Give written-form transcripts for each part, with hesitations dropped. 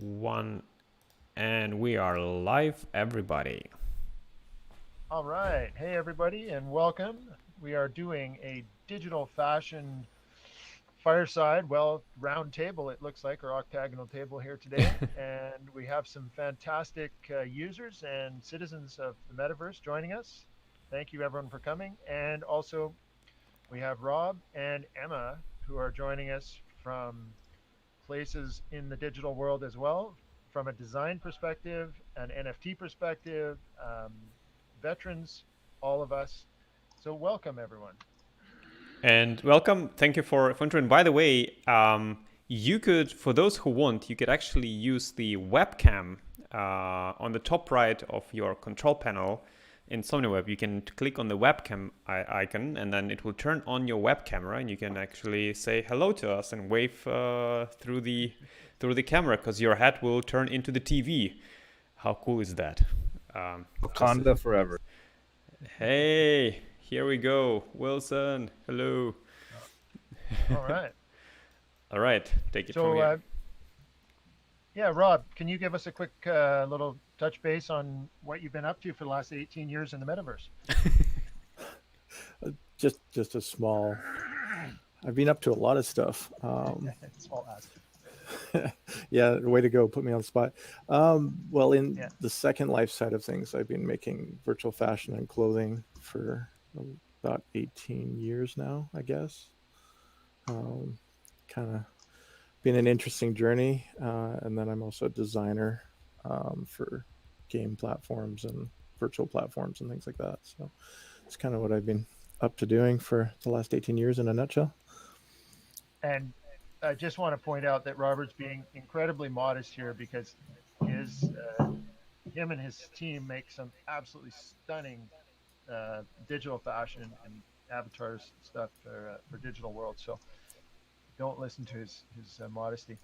One, and we are live, everybody. All right. Hey, everybody, and welcome. We are doing a digital fashion fireside, round table, it looks like, or octagonal table here today. And we have some fantastic users and citizens of the metaverse joining us. Thank you, everyone, for coming. And also, we have Rob and Emma who are joining us from places in the digital world as well, from a design perspective, an NFT perspective, veterans, all of us. So, welcome, everyone. And welcome. Thank you for joining. By the way, you could, for those who want, you could actually use the webcam on the top right of your control panel in Somnium. You can click on the webcam icon, and then it will turn on your web camera, and you can actually say hello to us and wave through the camera, because your head will turn into the TV. How cool is that? Wakanda forever. Hey, here we go. Wilson, hello. All right. All right, take it from So, here. yeah, Rob, can you give us a quick little touch base on what you've been up to for the last 18 years in the metaverse? Just a small. I've been up to a lot of stuff. Small ask. Yeah, way to go. Put me on the spot. Well, in Yeah. the second life side of things, I've been making virtual fashion and clothing for about 18 years now, I guess. Kind of been an interesting journey. And then I'm also a designer for game platforms and virtual platforms and things like that. So it's kind of what I've been up to doing for the last 18 years in a nutshell. And I just want to point out that Robert's being incredibly modest here because his him and his team make some absolutely stunning digital fashion and avatars stuff for digital world. So don't listen to his modesty.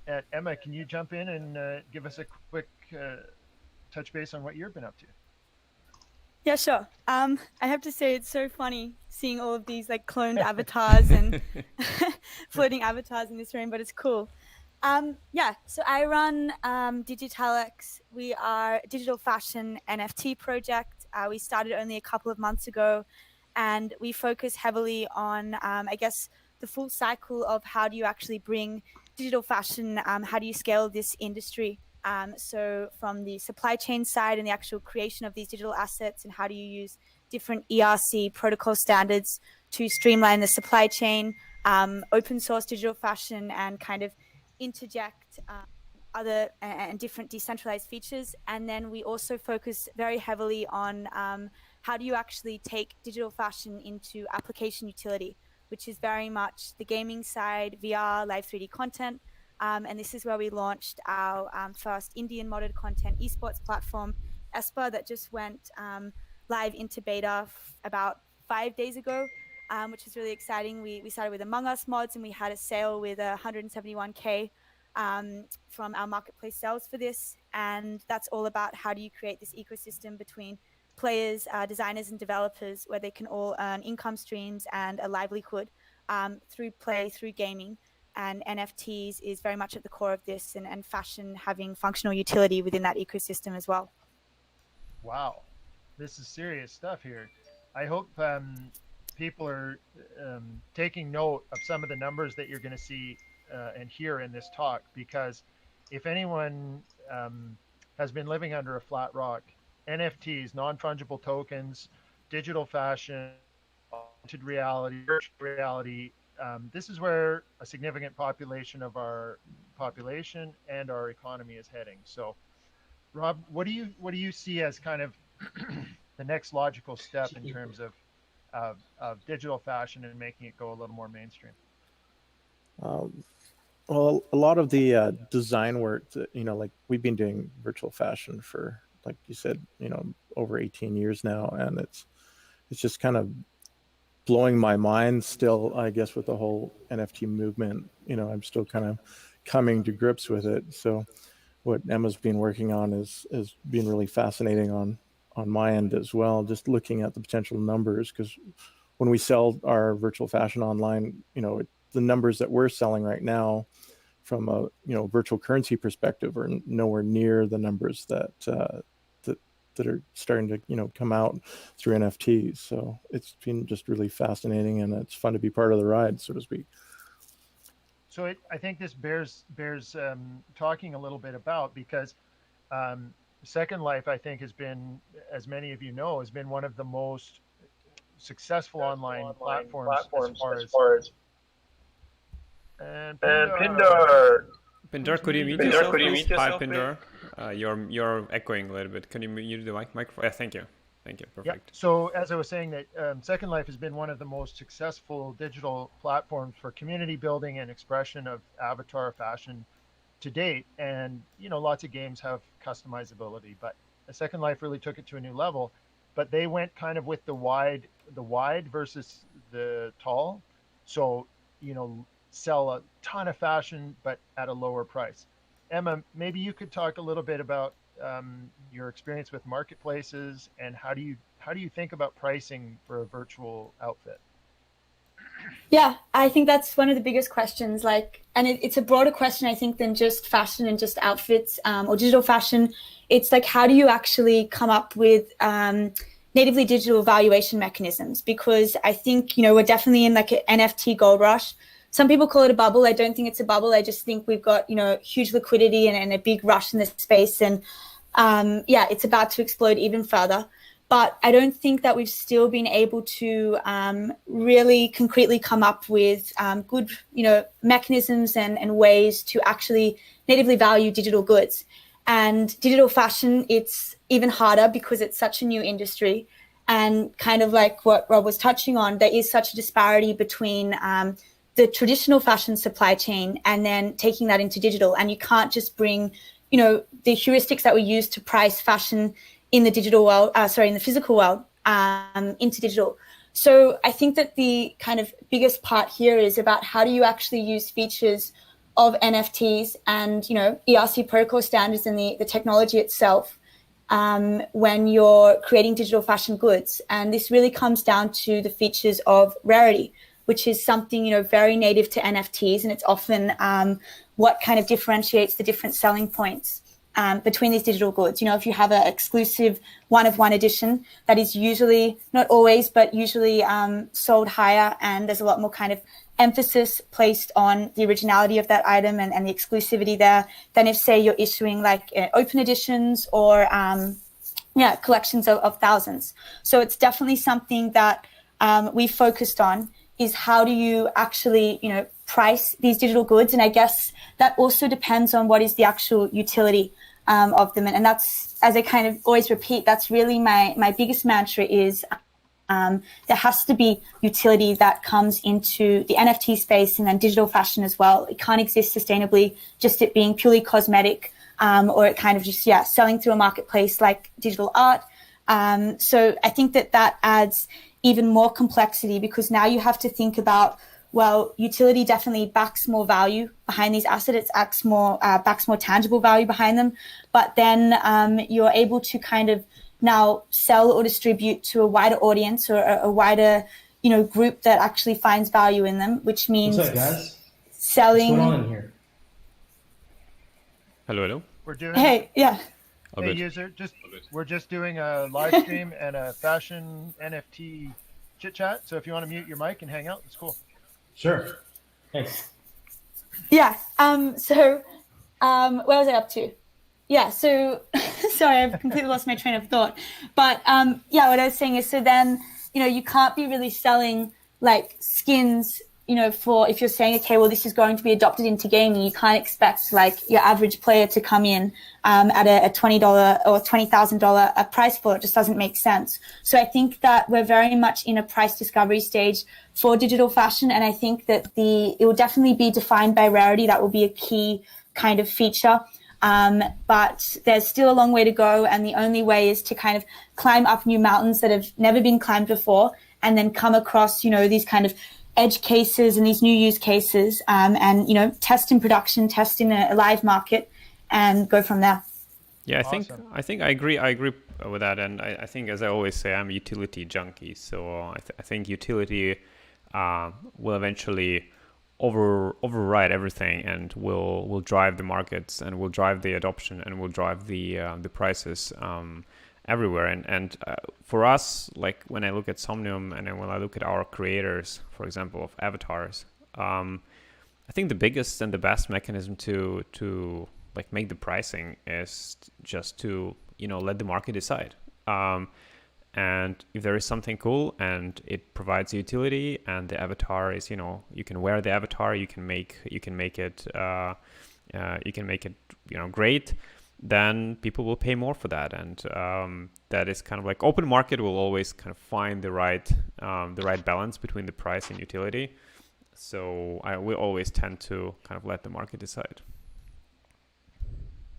And Emma, can you jump in and give us a quick touch base on what you've been up to? Yeah, sure. I have to say it's so funny seeing all of these like cloned avatars and floating avatars in this room, but it's cool. Yeah, so I run Digitalex. We are a digital fashion NFT project. We started only a couple of months ago, and we focus heavily on, I guess, the full cycle of how do you actually bring digital fashion, how do you scale this industry? So from the supply chain side and the actual creation of these digital assets, and how do you use different ERC protocol standards to streamline the supply chain, open source digital fashion, and kind of interject other and different decentralized features. And then we also focus very heavily on how do you actually take digital fashion into application utility, which is very much the gaming side, VR, live 3D content. And this is where we launched our first Indian modded content esports platform, Espa, that just went live into beta about 5 days ago, which is really exciting. We started with Among Us mods, and we had a sale with 171K from our marketplace sales for this. And that's all about how do you create this ecosystem between players, designers, and developers, where they can all earn income streams and a livelihood through play, through gaming. And NFTs is very much at the core of this, and fashion having functional utility within that ecosystem as well. Wow, this is serious stuff here. I hope people are taking note of some of the numbers that you're going to see and hear in this talk, because if anyone has been living under a flat rock, NFTs, non fungible tokens, digital fashion, augmented reality, virtual reality, this is where a significant population of our population and our economy is heading. So, Rob, what do you see as kind of the next logical step in terms of digital fashion and making it go a little more mainstream? Um, well, a lot of the design work that, like we've been doing virtual fashion for, like you said, over 18 years now, and it's just kind of blowing my mind still, I guess, with the whole NFT movement. I'm still kind of coming to grips with it. So what Emma's been working on is been really fascinating on my end as well, just looking at the potential numbers, because when we sell our virtual fashion online, the numbers that we're selling right now from a virtual currency perspective are nowhere near the numbers that are starting to come out through NFTs. So it's been just really fascinating, and it's fun to be part of the ride, so to speak. So I think this bears talking a little bit about, because Second Life, I think, has been, as many of you know, has been one of the most successful online platforms as far as. And Pindar. Pindar, could you mute yourself, please? Hi, Pindar. You're echoing a little bit. Can you mute the microphone? Yeah, thank you. Thank you. Perfect. Yeah. So as I was saying, that Second Life has been one of the most successful digital platforms for community building and expression of avatar fashion to date. And lots of games have customizability, but Second Life really took it to a new level. But they went kind of with the wide versus the tall. So sell a ton of fashion, but at a lower price. Emma, maybe you could talk a little bit about your experience with marketplaces, and how do you think about pricing for a virtual outfit? Yeah, I think that's one of the biggest questions. And it's a broader question, I think, than just fashion and just outfits or digital fashion. It's like, how do you actually come up with natively digital valuation mechanisms? Because I think we're definitely in like an NFT gold rush. Some people call it a bubble. I don't think it's a bubble. I just think we've got, huge liquidity and a big rush in this space. And it's about to explode even further. But I don't think that we've still been able to really concretely come up with good, mechanisms and ways to actually natively value digital goods. And digital fashion, it's even harder because it's such a new industry. And kind of like what Rob was touching on, there is such a disparity between the traditional fashion supply chain and then taking that into digital. And you can't just bring, the heuristics that we use to price fashion in the digital world, in the physical world, into digital. So I think that the kind of biggest part here is about how do you actually use features of NFTs and, ERC protocol standards and the technology itself when you're creating digital fashion goods. And this really comes down to the features of rarity, which is something, very native to NFTs. And it's often what kind of differentiates the different selling points between these digital goods. If you have an exclusive one-of-one edition, that is usually, not always, but usually sold higher, and there's a lot more kind of emphasis placed on the originality of that item and the exclusivity there than if, say, you're issuing like open editions or collections of thousands. So it's definitely something that we focused on, is how do you actually, price these digital goods? And I guess that also depends on what is the actual utility of them. And that's, as I kind of always repeat, that's really my biggest mantra is there has to be utility that comes into the NFT space and then digital fashion as well. It can't exist sustainably, just it being purely cosmetic or it kind of just, selling through a marketplace like digital art. So I think that adds even more complexity, because now you have to think about, well, utility definitely backs more value behind these assets. It backs more tangible value behind them. But then you're able to kind of now sell or distribute to a wider audience or a wider, group that actually finds value in them, which means what's up, guys? Selling. What's going on in here? Hello. We're doing. Hey, yeah. Hey, user, we're just doing a live stream and a fashion NFT chit chat. So if you want to mute your mic and hang out, it's cool. Sure. Thanks. Yeah. So where was I up to? Yeah. So sorry, I've completely lost my train of thought. But what I was saying is, so then, you can't be really selling like skins, for, if you're saying, okay, well, this is going to be adopted into gaming, you can't expect like your average player to come in at a $20 or $20,000 price for it. Just doesn't make sense. So I think that we're very much in a price discovery stage for digital fashion. And I think that it will definitely be defined by rarity. That will be a key kind of feature. But there's still a long way to go. And the only way is to kind of climb up new mountains that have never been climbed before, and then come across, these kind of edge cases and these new use cases, and test in production, test in a live market, and go from there. Yeah, Awesome. I think I agree with that, and I think, as I always say, I'm a utility junkie. So I think utility will eventually override everything and will drive the markets and will drive the adoption and will drive the prices everywhere. And for us, like when I look at Somnium and then when I look at our creators, for example, of avatars, I think the biggest and the best mechanism to like make the pricing is just to let the market decide. And if there is something cool and it provides utility and the avatar is, you can wear the avatar, you can make it great, then people will pay more for that. And that is kind of like open market will always kind of find the right balance between the price and utility. So we always tend to kind of let the market decide.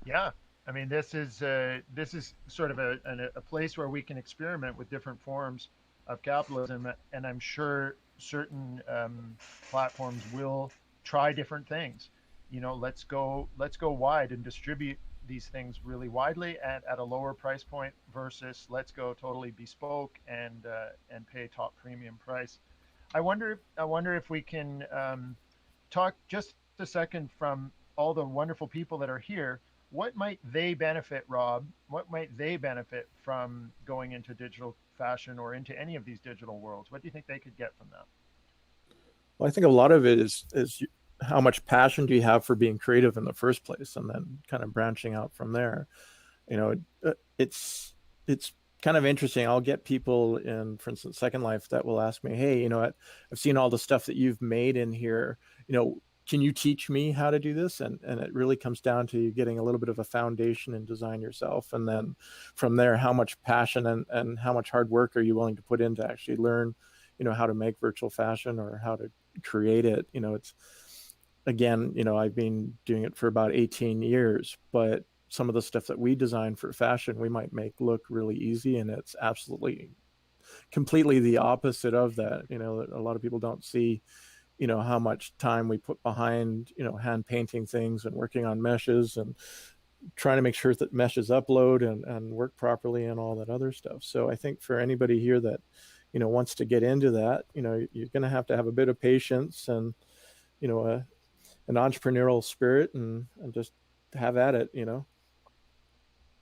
Yeah, I mean, this is sort of a place where we can experiment with different forms of capitalism, and I'm sure certain platforms will try different things. Let's go wide and distribute these things really widely at a lower price point versus let's go totally bespoke and pay top premium price. I wonder if we can talk just a second from all the wonderful people that are here. What might they benefit, Rob? What might they benefit from going into digital fashion or into any of these digital worlds? What do you think they could get from that? Well, I think a lot of it is how much passion do you have for being creative in the first place, and then kind of branching out from there. It's kind of interesting. I'll get people in, for instance, Second Life that will ask me, hey, I've seen all the stuff that you've made in here. Can you teach me how to do this? And it really comes down to you getting a little bit of a foundation in design yourself. And then from there, how much passion and how much hard work are you willing to put in to actually learn, how to make virtual fashion or how to create it. It's, again, I've been doing it for about 18 years, but some of the stuff that we design for fashion, we might make look really easy. And it's absolutely completely the opposite of that. A lot of people don't see how much time we put behind, hand painting things and working on meshes and trying to make sure that meshes upload and work properly and all that other stuff. So I think for anybody here that, wants to get into that, you're going to have a bit of patience and, an entrepreneurial spirit and just have at it,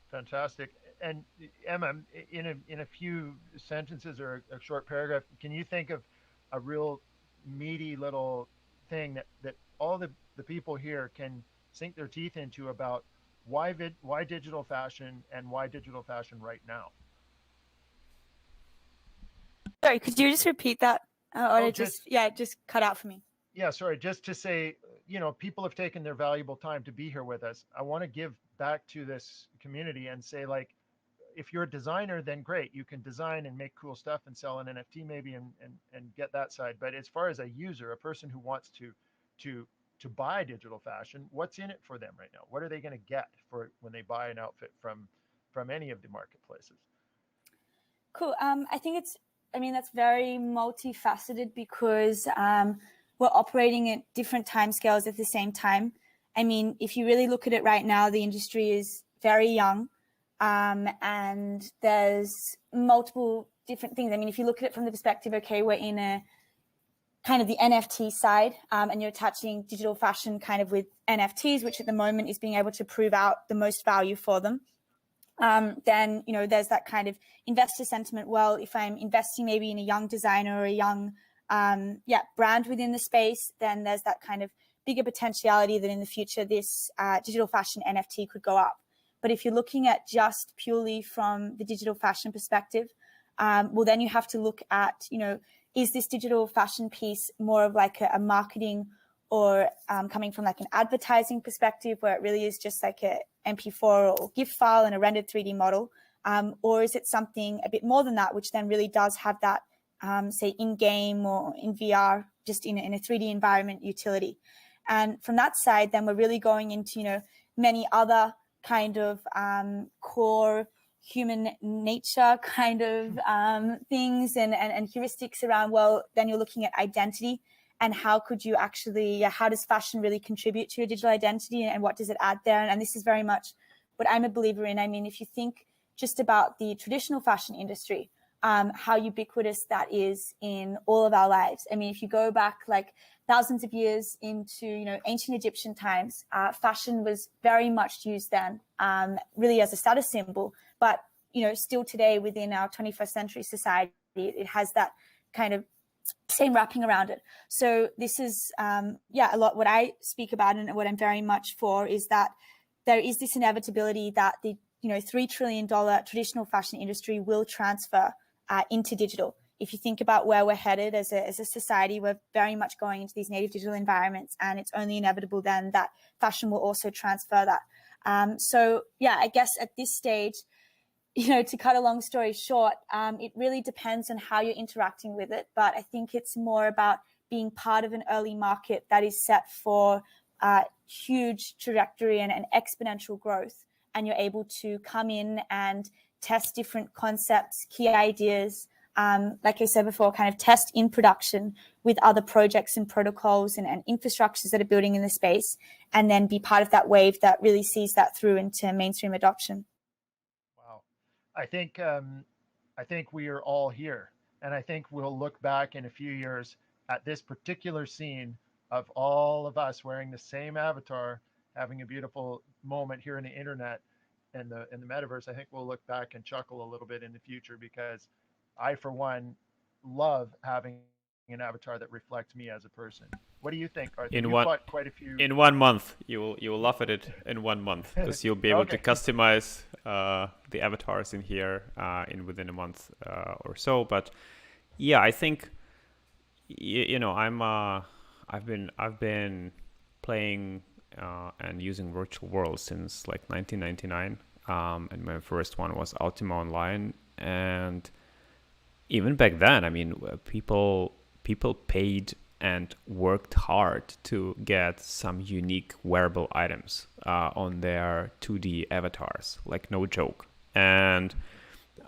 Fantastic. And Emma, in a few sentences or a short paragraph, can you think of a real meaty little thing that all the people here can sink their teeth into about why digital fashion and why digital fashion right now? Sorry, could you just repeat that? It just cut out for me. Yeah, sorry, just to say, people have taken their valuable time to be here with us. I want to give back to this community and say, like, if you're a designer, then great, you can design and make cool stuff and sell an NFT maybe and get that side. But as far as a user, a person who wants to buy digital fashion, what's in it for them right now? What are they going to get for when they buy an outfit from any of the marketplaces? Cool. That's very multifaceted because we're operating at different timescales at the same time. If you really look at it right now, the industry is very young. And there's multiple different things. If you look at it from the perspective, okay, we're in a kind of the NFT side, and you're attaching digital fashion kind of with NFTs, which at the moment is being able to prove out the most value for them. Then, there's that kind of investor sentiment. Well, if I'm investing maybe in a young designer or a young, brand within the space, then there's that kind of bigger potentiality that in the future, this digital fashion NFT could go up. But if you're looking at just purely from the digital fashion perspective, then you have to look at, is this digital fashion piece more of like a marketing or coming from like an advertising perspective where it really is just like a MP4 or GIF file and a rendered 3D model? Or is it something a bit more than that, which then really does have that, say, in-game or in VR, just in a 3D environment utility? And from that side, then we're really going into, many other kind of core human nature kind of things and heuristics around, well, then you're looking at identity and how could you actually, how does fashion really contribute to your digital identity and what does it add there? And this is very much what I'm a believer in. If you think just about the traditional fashion industry, how ubiquitous that is in all of our lives. I mean, if you go back like thousands of years into, ancient Egyptian times, fashion was very much used then, really as a status symbol. But, still today within our 21st century society, it has that kind of same wrapping around it. So this is, a lot what I speak about and what I'm very much for is that there is this inevitability that the, $3 trillion traditional fashion industry will transfer into digital. If you think about where we're headed as a society, we're very much going into these native digital environments, and it's only inevitable then that fashion will also transfer that. I guess at this stage, to cut a long story short, it really depends on how you're interacting with it. But I think it's more about being part of an early market that is set for huge trajectory and exponential growth. And you're able to come in and test different concepts, key ideas, like I said before, kind of test in production with other projects and protocols and infrastructures that are building in the space, and then be part of that wave that really sees that through into mainstream adoption. Wow. I think we are all here, and I think we'll look back in a few years at this particular scene of all of us wearing the same avatar, having a beautiful moment here in the internet and the metaverse. I think we'll look back and chuckle a little bit in the future, because I, for one, love having an avatar that reflects me as a person. What do you think, Arthur? You've got quite a few. In 1 month, you will laugh at it in 1 month, because you'll be able to customize the avatars in here within a month or so. But yeah, I think I've been playing and using virtual worlds since like 1999, and my first one was Ultima Online. And even back then, I mean, people paid and worked hard to get some unique wearable items on their 2D avatars, like no joke. And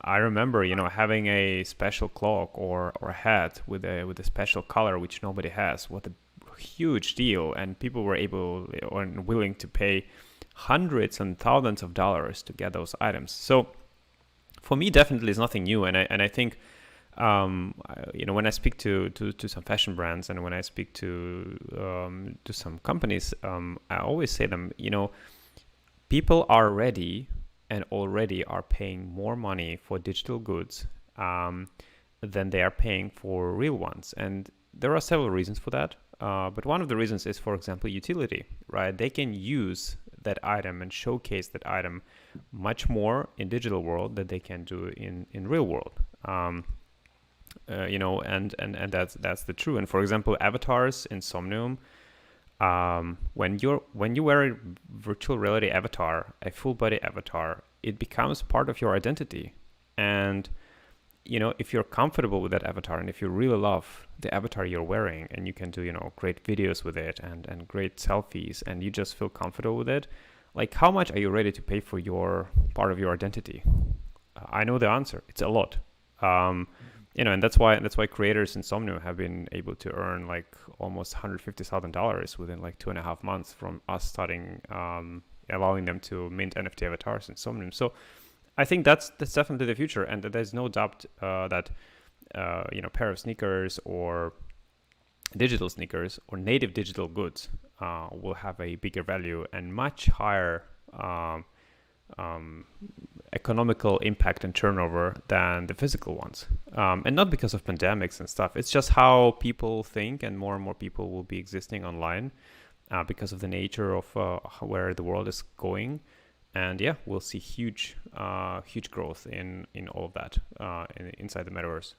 I remember, having a special cloak or a hat with a special color which nobody has. What a huge deal! And people were able or willing to pay hundreds and thousands of dollars to get those items. So for me, definitely is nothing new. And I think, when I speak to some fashion brands and when I speak to some companies, I always say them, people are ready and already are paying more money for digital goods than they are paying for real ones. And there are several reasons for that. But one of the reasons is, for example, utility, right? They can use that item and showcase that item much more in digital world than they can do in real world. And that's the true. And for example, avatars in Somnium, when you wear a virtual reality avatar, a full body avatar, it becomes part of your identity. And if you're comfortable with that avatar, and if you really love the avatar you're wearing, and you can do great videos with it and great selfies, and you just feel comfortable with it, like, how much are you ready to pay for your part of your identity? I know the answer. It's a lot. And that's why creators in Somnium have been able to earn like almost $150,000 within like 2.5 months from us starting allowing them to mint NFT avatars in Somnium. So I think that's definitely the future, and there's no doubt that pair of sneakers or digital sneakers or native digital goods will have a bigger value and much higher economical impact and turnover than the physical ones. And not because of pandemics and stuff. It's just how people think, and more people will be existing online because of the nature of where the world is going. And yeah, we'll see huge growth in all of that inside the metaverse.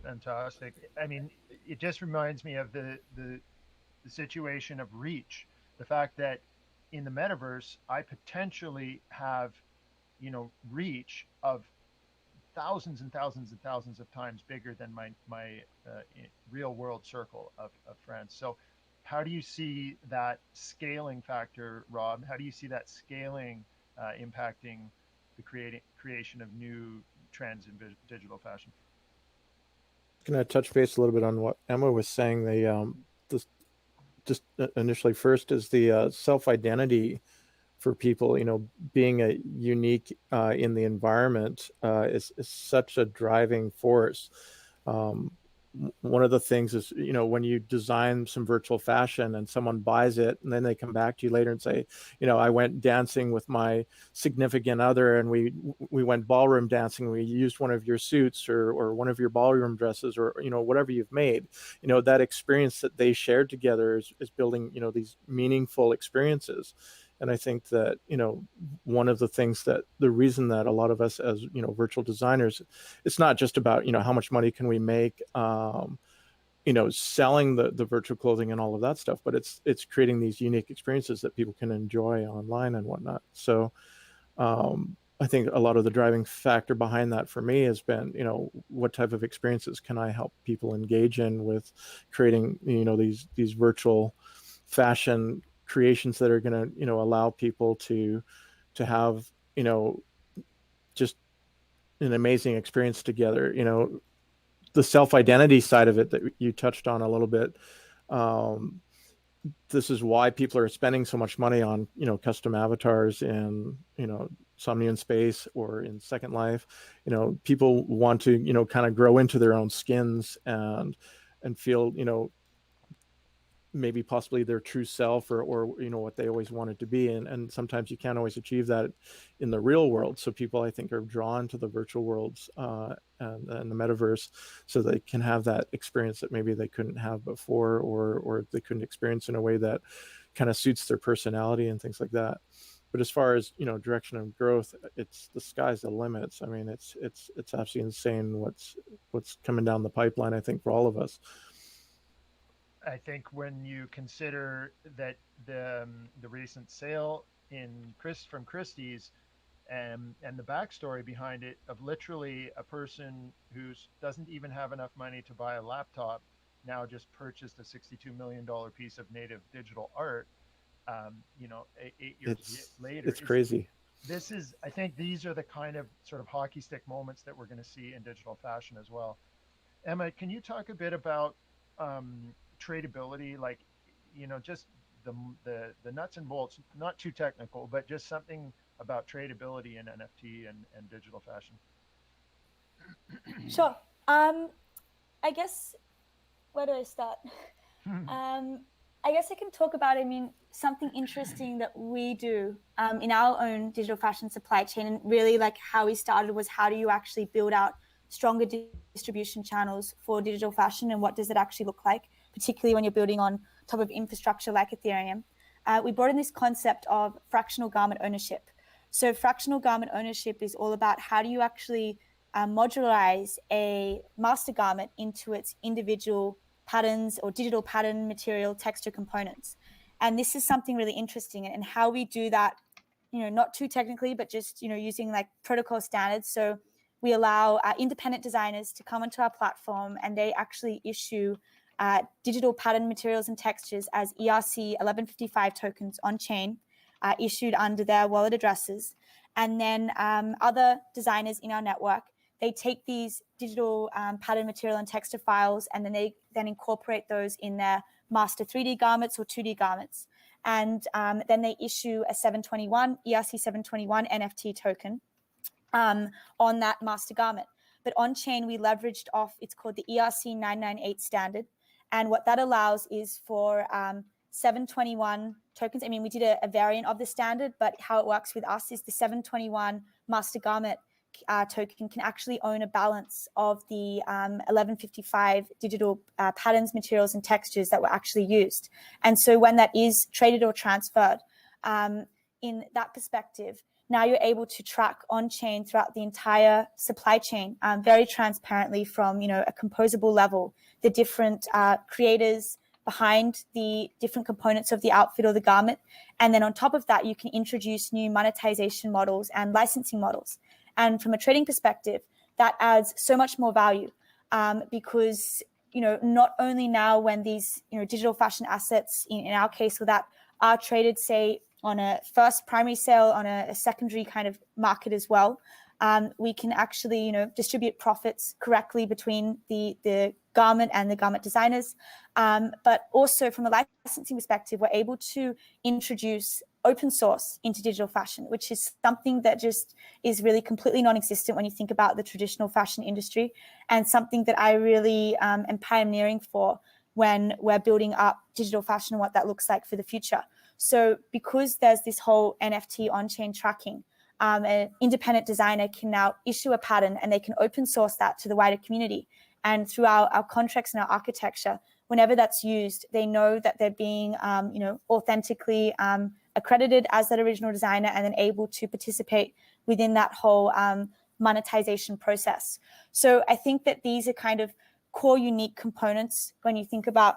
Fantastic. I mean, it just reminds me of the situation of reach. The fact that in the metaverse, I potentially have, reach of thousands and thousands and thousands of times bigger than my real world circle of friends. So how do you see that scaling factor, Rob? How do you see that scaling impacting the creation of new trends in digital fashion? Going to touch base a little bit on what Emma was saying. Just initially, first is the self-identity for people. Being a unique in the environment is such a driving force. One of the things is, when you design some virtual fashion and someone buys it and then they come back to you later and say, I went dancing with my significant other and we went ballroom dancing. We used one of your suits or one of your ballroom dresses or, whatever you've made. That experience that they shared together is building, these meaningful experiences. And I think that, one of the things that the reason that a lot of us as, virtual designers, it's not just about, how much money can we make, selling the virtual clothing and all of that stuff, but it's creating these unique experiences that people can enjoy online and whatnot. So I think a lot of the driving factor behind that for me has been, what type of experiences can I help people engage in with creating, these virtual fashion creations that are going to, allow people to have, just an amazing experience together. The self-identity side of it that you touched on a little bit. This is why people are spending so much money on, custom avatars in, Somnium Space or in Second Life. People want to, kind of grow into their own skins and feel, maybe possibly their true self or what they always wanted to be. And sometimes you can't always achieve that in the real world. So people, I think, are drawn to the virtual worlds and the metaverse so they can have that experience that maybe they couldn't have before or they couldn't experience in a way that kind of suits their personality and things like that. But as far as, direction of growth, it's the sky's the limits. I mean, it's absolutely insane what's coming down the pipeline, I think, for all of us. I think when you consider that the recent sale from Christie's and the backstory behind it of literally a person who doesn't even have enough money to buy a laptop now just purchased a $62 million piece of native digital art, 8 years later. It's crazy. I think these are the kind of sort of hockey stick moments that we're going to see in digital fashion as well. Emma, can you talk a bit about tradability, like, just the nuts and bolts, not too technical, but just something about tradability in NFT and digital fashion? Sure. I guess, where do I start? I guess I can talk about, something interesting that we do in our own digital fashion supply chain, and really like how we started was how do you actually build out stronger distribution channels for digital fashion, and what does it actually look like, particularly when you're building on top of infrastructure like Ethereum. We brought in this concept of fractional garment ownership. So fractional garment ownership is all about how do you actually modularize a master garment into its individual patterns or digital pattern, material, texture components. And this is something really interesting, and how we do that, not too technically, but just, using like protocol standards. So we allow independent designers to come onto our platform, and they actually issue digital pattern materials and textures as ERC 1155 tokens on chain, issued under their wallet addresses. And then other designers in our network, they take these digital pattern material and texture files, and then they incorporate those in their master 3D garments or 2D garments. And then they issue a 721, ERC 721 NFT token on that master garment. But on chain, we leveraged off, it's called the ERC 998 standard. And what that allows is for 721 tokens. We did a variant of the standard, but how it works with us is the 721 master garment token can actually own a balance of the 1155 digital patterns, materials, and textures that were actually used. And so when that is traded or transferred, in that perspective, now you're able to track on-chain throughout the entire supply chain very transparently from, a composable level, the different creators behind the different components of the outfit or the garment. And then on top of that, you can introduce new monetization models and licensing models. And from a trading perspective, that adds so much more value because, not only now when these, digital fashion assets, in our case, that are traded, say, on a first primary sale, on a secondary kind of market as well, we can actually, distribute profits correctly between the garment and the garment designers. But also from a licensing perspective, we're able to introduce open source into digital fashion, which is something that just is really completely non-existent when you think about the traditional fashion industry, and something that I really am pioneering for when we're building up digital fashion and what that looks like for the future. So because there's this whole NFT on-chain tracking, an independent designer can now issue a pattern and they can open source that to the wider community. And through our contracts and our architecture, whenever that's used, they know that they're being, authentically accredited as that original designer and then able to participate within that whole monetization process. So I think that these are kind of core unique components when you think about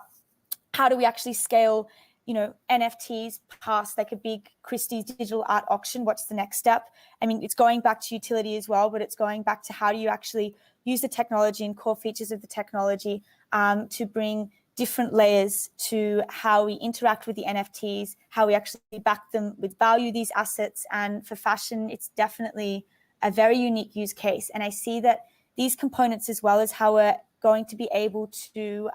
how do we actually scale, NFTs past like a big Christie's digital art auction. What's the next step? I mean, it's going back to utility as well, but it's going back to how do you actually use the technology and core features of the technology to bring different layers to how we interact with the NFTs, how we actually back them with value, these assets. And for fashion, it's definitely a very unique use case. And I see that these components, as well as how we're going to be able to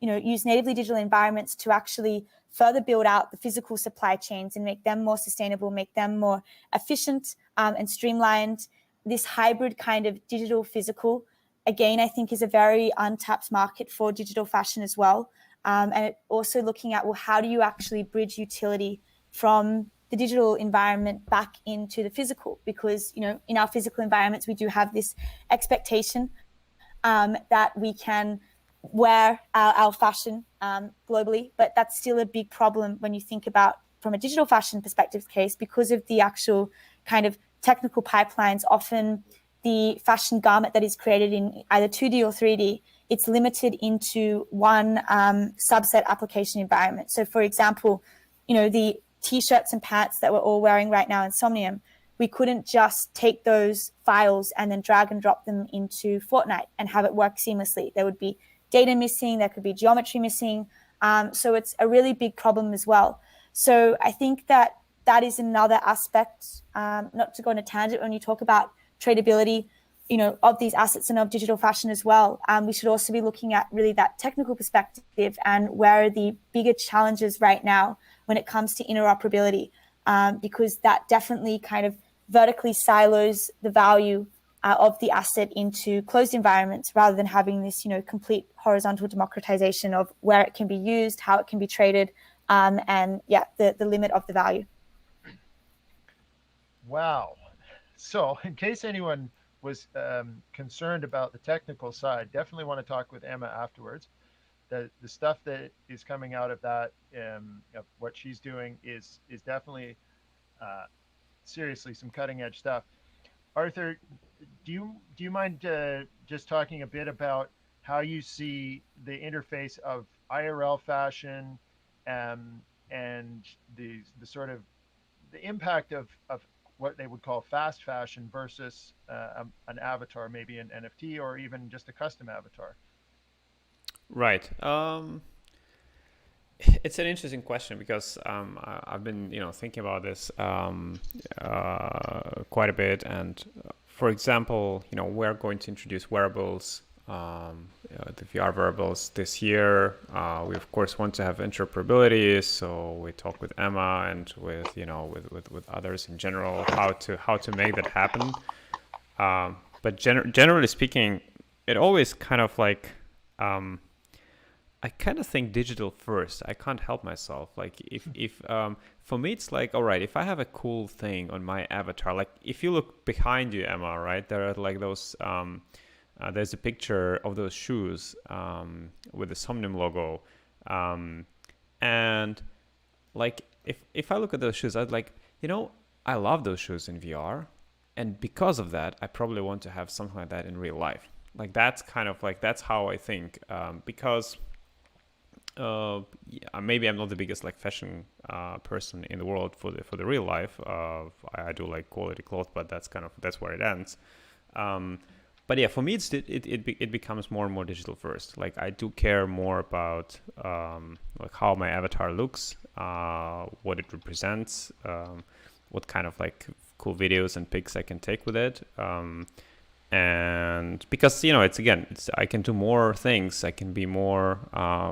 use natively digital environments to actually further build out the physical supply chains and make them more sustainable, make them more efficient and streamlined. This hybrid kind of digital physical, again, I think is a very untapped market for digital fashion as well. And it also looking at, well, how do you actually bridge utility from the digital environment back into the physical? Because, in our physical environments, we do have this expectation that we can wear our fashion globally, but that's still a big problem when you think about from a digital fashion perspective case, because of the actual kind of technical pipelines. Often the fashion garment that is created in either 2D or 3D, it's limited into one subset application environment. So for example, the t-shirts and pants that we're all wearing right now in Somnium, we couldn't just take those files and then drag and drop them into Fortnite and have it work seamlessly. There would be data missing, there could be geometry missing. So it's a really big problem as well. So I think that is another aspect, not to go on a tangent when you talk about tradability, of these assets and of digital fashion as well. We should also be looking at really that technical perspective and where are the bigger challenges right now when it comes to interoperability, because that definitely kind of vertically silos the value of the asset into closed environments rather than having this, complete horizontal democratization of where it can be used, how it can be traded, and the limit of the value. Wow. So in case anyone was concerned about the technical side, definitely want to talk with Emma afterwards. The stuff that is coming out of that, of what she's doing is definitely seriously some cutting edge stuff. Arthur, do you mind just talking a bit about how you see the interface of IRL fashion and the sort of the impact of what they would call fast fashion versus an avatar, maybe an NFT or even just a custom avatar? Right. It's an interesting question because I've been, thinking about this quite a bit. And for example, we're going to introduce wearables, the VR wearables this year. We of course want to have interoperability, so we talk with Emma and with with others in general how to make that happen. But generally speaking, it always kind of like I kind of think digital first. I can't help myself. Like if for me, it's like, all right, if I have a cool thing on my avatar, like if you look behind you, Emma, right, there are like those, there's a picture of those shoes with the Somnium logo. And like, if I look at those shoes, I'd like, I love those shoes in VR. And because of that, I probably want to have something like that in real life. Like that's kind of like, that's how I think, because maybe I'm not the biggest like fashion person in the world for the real life. I do like quality clothes, but that's where it ends. But yeah, for me, it becomes more and more digital first. Like I do care more about like how my avatar looks, what it represents, what kind of like cool videos and pics I can take with it. And because I can do more things, I can be more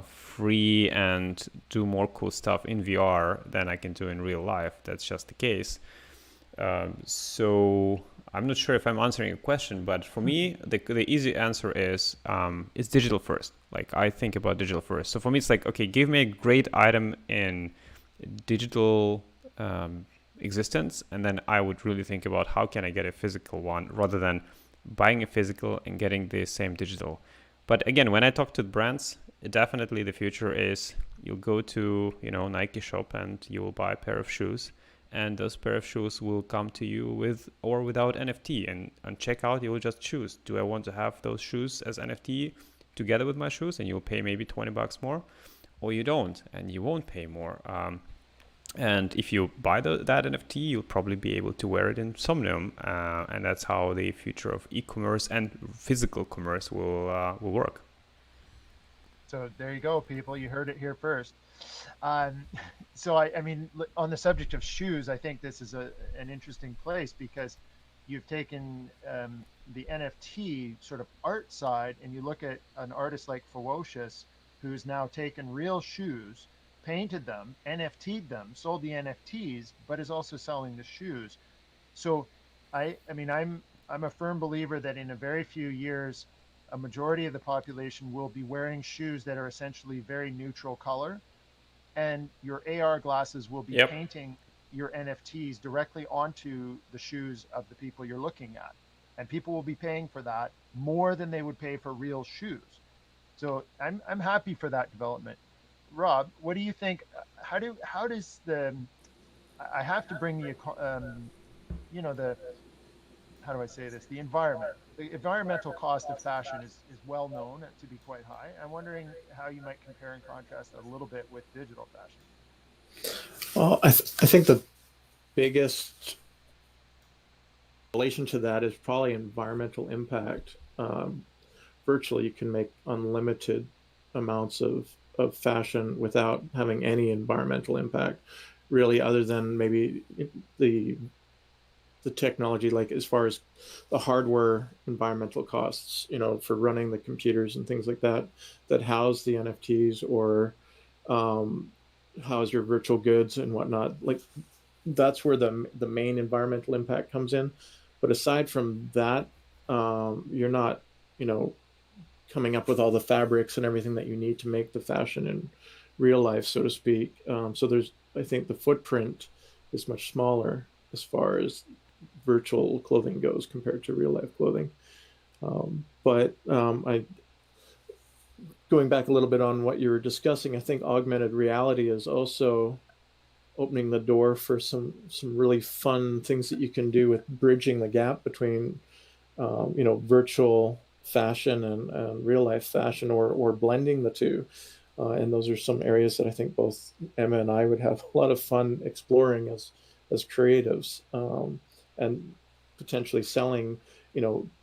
free and do more cool stuff in VR than I can do in real life. That's just the case. So I'm not sure if I'm answering your question, but for me, the easy answer is it's digital first. Like, I think about digital first. So for me, it's like, okay, give me a great item in digital existence, and then I would really think about how can I get a physical one rather than buying a physical and getting the same digital. But again, when I talk to brands, definitely the future is you'll go to Nike shop and you will buy a pair of shoes, and those pair of shoes will come to you with or without NFT. And on checkout, you will just choose, do I want to have those shoes as NFT together with my shoes? And you'll pay maybe $20 more, or you don't, and you won't pay more. And if you buy that NFT, you'll probably be able to wear it in Somnium, and that's how the future of e-commerce and physical commerce will work. So there you go, people. You heard it here first. So I mean, on the subject of shoes, I think this is an interesting place because you've taken the NFT sort of art side, and you look at an artist like Ferocious, who's now taken real shoes, painted them, NFT'd them, sold the NFTs, but is also selling the shoes. So I mean, I'm a firm believer that in a very few years, a majority of the population will be wearing shoes that are essentially very neutral color, and your AR glasses will be painting your NFTs directly onto the shoes of the people you're looking at. And people will be paying for that more than they would pay for real shoes. So I'm happy for that development. Rob, what do you think? How does I have to bring the the, how do I say this? The environmental cost of fashion is well known to be quite high. I'm wondering how you might compare and contrast that a little bit with digital fashion. Well, I think the biggest relation to that is probably environmental impact. Virtually, you can make unlimited amounts of fashion without having any environmental impact, really, other than maybe the technology, like as far as the hardware environmental costs, for running the computers and things like that house the NFTs or house your virtual goods and whatnot. Like, that's where the main environmental impact comes in. But aside from that, you're not, coming up with all the fabrics and everything that you need to make the fashion in real life, so to speak. So I think the footprint is much smaller as far as virtual clothing goes compared to real life clothing. But going back a little bit on what you were discussing, I think augmented reality is also opening the door for some really fun things that you can do with bridging the gap between virtual fashion and real life fashion, or blending the two. And those are some areas that I think both Emma and I would have a lot of fun exploring as creatives, and potentially selling,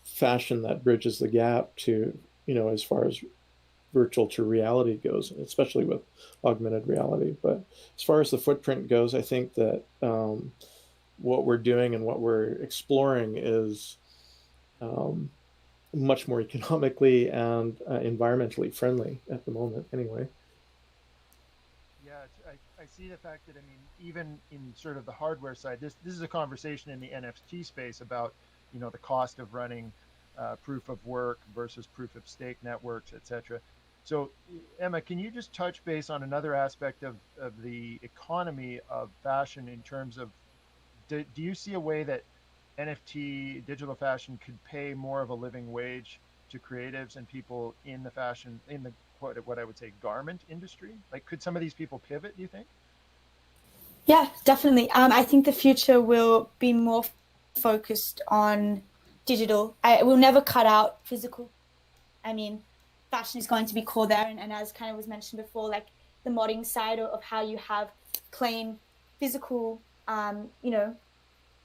fashion that bridges the gap to, as far as virtual to reality goes, especially with augmented reality. But as far as the footprint goes, I think that what we're doing and what we're exploring is much more economically and environmentally friendly at the moment, anyway. Yeah, I see the fact that, I mean, even in sort of the hardware side, this is a conversation in the NFT space about, the cost of running proof of work versus proof of stake networks, etc. So, Emma, can you just touch base on another aspect of the economy of fashion in terms of, do you see a way that NFT digital fashion could pay more of a living wage to creatives and people in the fashion, in the what I would say garment industry? Like, could some of these people pivot, do you think? Yeah, definitely. I think the future will be more focused on digital. I will never cut out physical. I mean, fashion is going to be core there, and as kind of was mentioned before, like the modding side of how you have plain physical,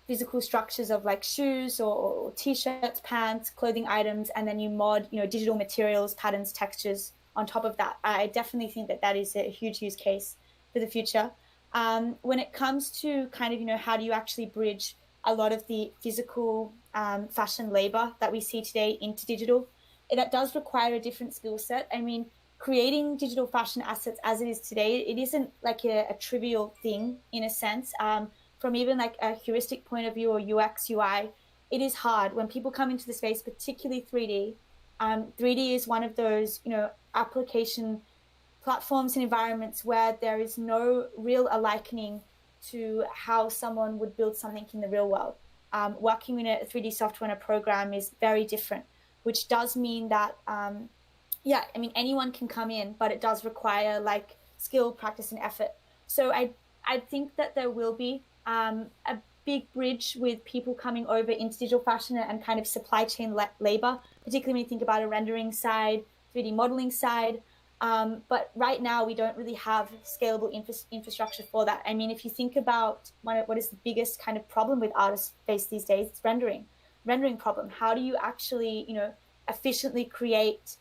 physical structures of like shoes or t-shirts, pants, clothing items, and then you mod, digital materials, patterns, textures on top of that. I definitely think that is a huge use case for the future. When it comes to kind of, how do you actually bridge a lot of the physical fashion labor that we see today into digital. That does require a different skill set. I mean, creating digital fashion assets as it is today, it isn't like a trivial thing in a sense. From even like a heuristic point of view or UX, UI, it is hard when people come into the space, particularly 3D. 3D is one of those, application platforms and environments where there is no real likening to how someone would build something in the real world. Working in a 3D software in a program is very different, which does mean that, anyone can come in, but it does require like skill, practice, and effort. So I think that there will be a big bridge with people coming over into digital fashion and kind of supply chain labor, particularly when you think about a rendering side, 3D modeling side. But right now, we don't really have scalable infrastructure for that. I mean, if you think about what is the biggest kind of problem with artists face these days, it's rendering problem. How do you actually, efficiently create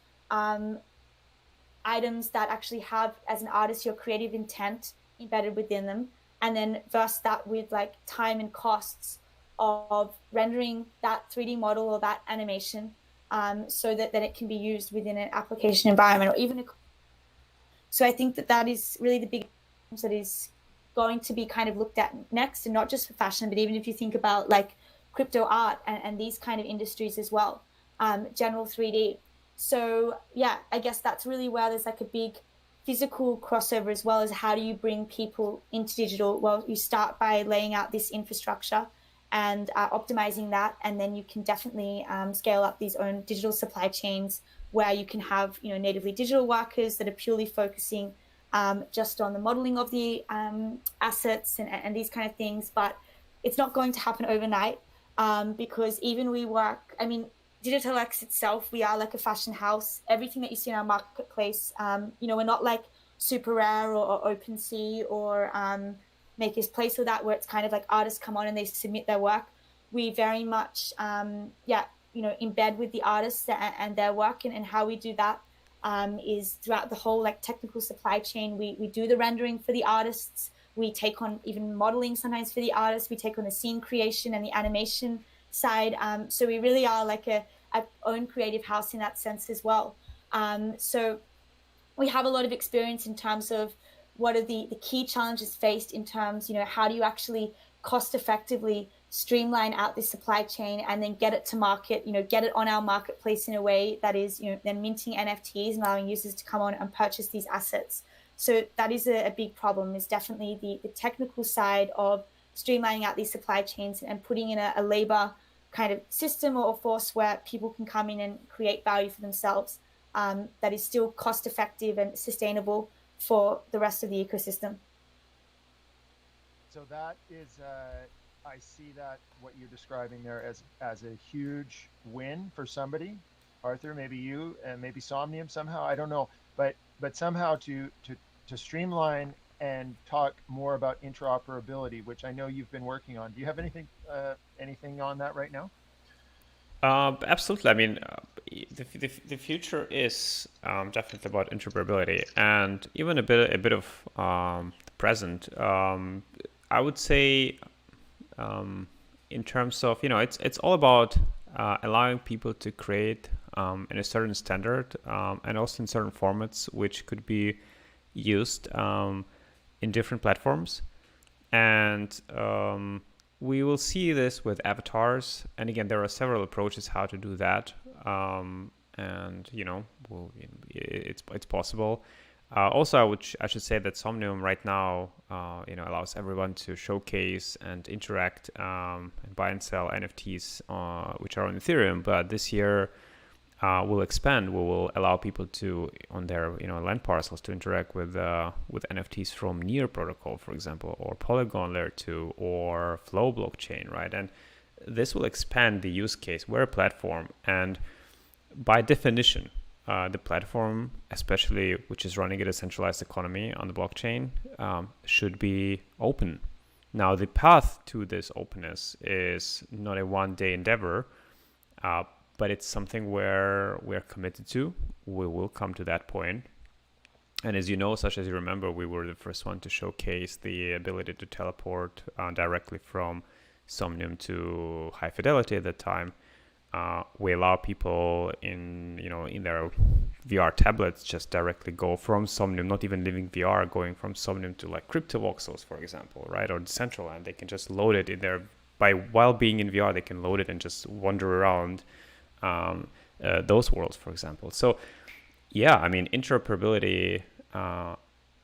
items that actually have, as an artist, your creative intent embedded within them, and then verse that with like time and costs of rendering that 3D model or that animation, so that then it can be used within an application environment or even so I think that is really the big that is going to be kind of looked at next, and not just for fashion, but even if you think about like crypto art and these kind of industries as well, general 3D. So yeah, I guess that's really where there's like a big physical crossover as well as how do you bring people into digital. Well, you start by laying out this infrastructure and optimizing that, and then you can definitely scale up these own digital supply chains where you can have natively digital workers that are purely focusing just on the modeling of the assets and these kind of things. But it's not going to happen overnight, because even Digital X itself, we are like a fashion house. Everything that you see in our marketplace, we're not like Super Rare or OpenSea or Maker's Place or that, where it's kind of like artists come on and they submit their work. We very much, embed with the artists and their work, and how we do that is throughout the whole like technical supply chain. We do the rendering for the artists. We take on even modeling sometimes for the artists. We take on the scene creation and the animation side. So we really are like a own creative house in that sense as well. So we have a lot of experience in terms of what are the key challenges faced in terms, how do you actually cost effectively streamline out this supply chain and then get it to market, get it on our marketplace in a way that is, then minting NFTs and allowing users to come on and purchase these assets. So that is a big problem, is definitely the technical side of streamlining out these supply chains and putting in a labor kind of system or force where people can come in and create value for themselves, that is still cost effective and sustainable for the rest of the ecosystem. So that is, I see that what you're describing there as a huge win for somebody, Arthur, maybe you, and maybe Somnium somehow, I don't know, but somehow to streamline and talk more about interoperability, which I know you've been working on. Do you have anything on that right now? Absolutely. I mean, the future is definitely about interoperability, and even a bit of the present. I would say, in terms of it's all about allowing people to create in a certain standard, and also in certain formats, which could be used in different platforms. And we will see this with avatars. And again, there are several approaches how to do that. And it's possible. Also, I should say that Somnium right now, allows everyone to showcase and interact and buy and sell NFTs, which are on Ethereum. But this year, we'll expand. We will allow people to, on their land parcels, to interact with NFTs from Near protocol, for example, or Polygon Layer 2 or Flow blockchain, right? And this will expand the use case. We're a platform, and by definition, the platform, especially which is running a decentralized economy on the blockchain, should be open. Now, the path to this openness is not a one-day endeavor, but it's something where we're committed to. We will come to that point. And as you know, such as you remember, we were the first one to showcase the ability to teleport directly from Somnium to high fidelity at that time. We allow people in their VR tablets just directly go from Somnium, not even leaving VR, going from Somnium to like CryptoVoxels, for example, right, or Decentraland. They can just load it in there while being in VR. They can load it and just wander around those worlds, for example. So yeah, I mean, interoperability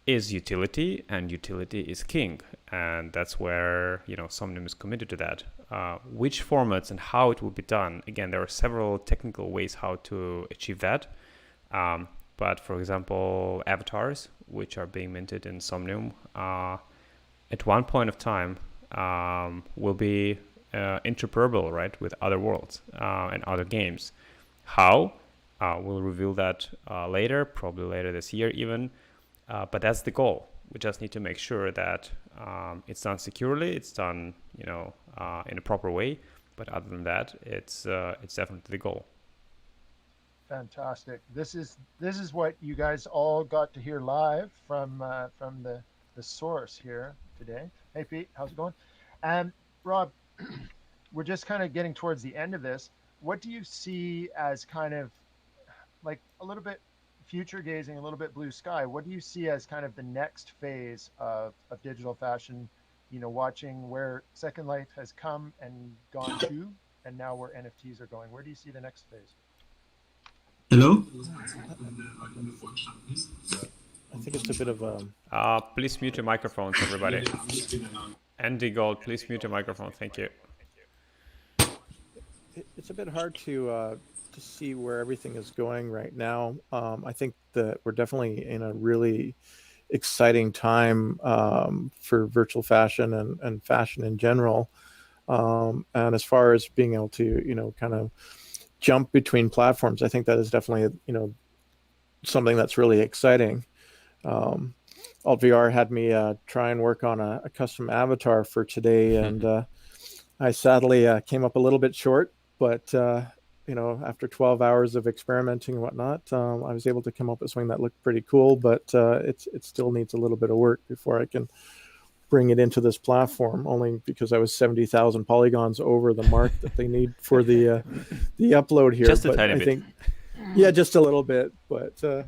is utility, and utility is king, and that's where Somnium is committed to that. Which formats and how it will be done, again, there are several technical ways how to achieve that, but for example, avatars, which are being minted in Somnium, at one point of time will be interoperable, right, with other worlds and other games. How? We'll reveal that later, probably later this year even. But that's the goal. We just need to make sure that it's done securely, it's done, in a proper way. But other than that, it's definitely the goal. Fantastic. This is what you guys all got to hear live from the source here today. Hey Pete, how's it going? Rob, we're just kind of getting towards the end of this. What do you see as kind of like a little bit future gazing, a little bit blue sky? What do you see as kind of the next phase of digital fashion? Watching where Second Life has come and gone to, and now where NFTs are going. Where do you see the next phase? Hello? I think it's a bit of a. Please mute your microphones, everybody. Andy Gold, please mute your microphone. Thank you. It's a bit hard to see where everything is going right now. I think that we're definitely in a really exciting time for virtual fashion and fashion in general. And as far as being able to, kind of jump between platforms, I think that is definitely, something that's really exciting. AltVR had me try and work on a custom avatar for today, and I sadly came up a little bit short, but after 12 hours of experimenting and whatnot, I was able to come up with something that looked pretty cool, but it still needs a little bit of work before I can bring it into this platform, only because I was 70,000 polygons over the mark that they need for the upload here. Just a tiny bit. Yeah, just a little bit, but I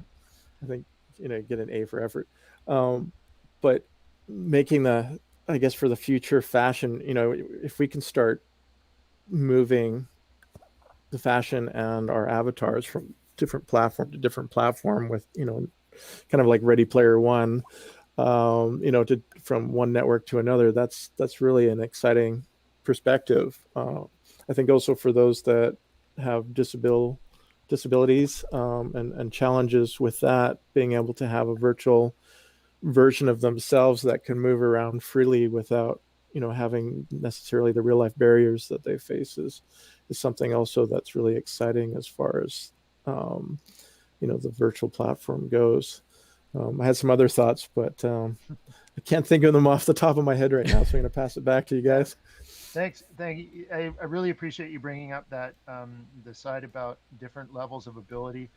think, get an A for effort. But making I guess for the future fashion, if we can start moving the fashion and our avatars from different platform to different platform with, kind of like Ready Player One, from one network to another, that's really an exciting perspective. I think also for those that have disabilities and challenges with that, being able to have a virtual version of themselves that can move around freely without having necessarily the real life barriers that they face is something also that's really exciting as far as the virtual platform goes. I had some other thoughts, but I can't think of them off the top of my head right now, so I'm going to pass it back to you guys. Thank you. I really appreciate you bringing up that the side about different levels of ability.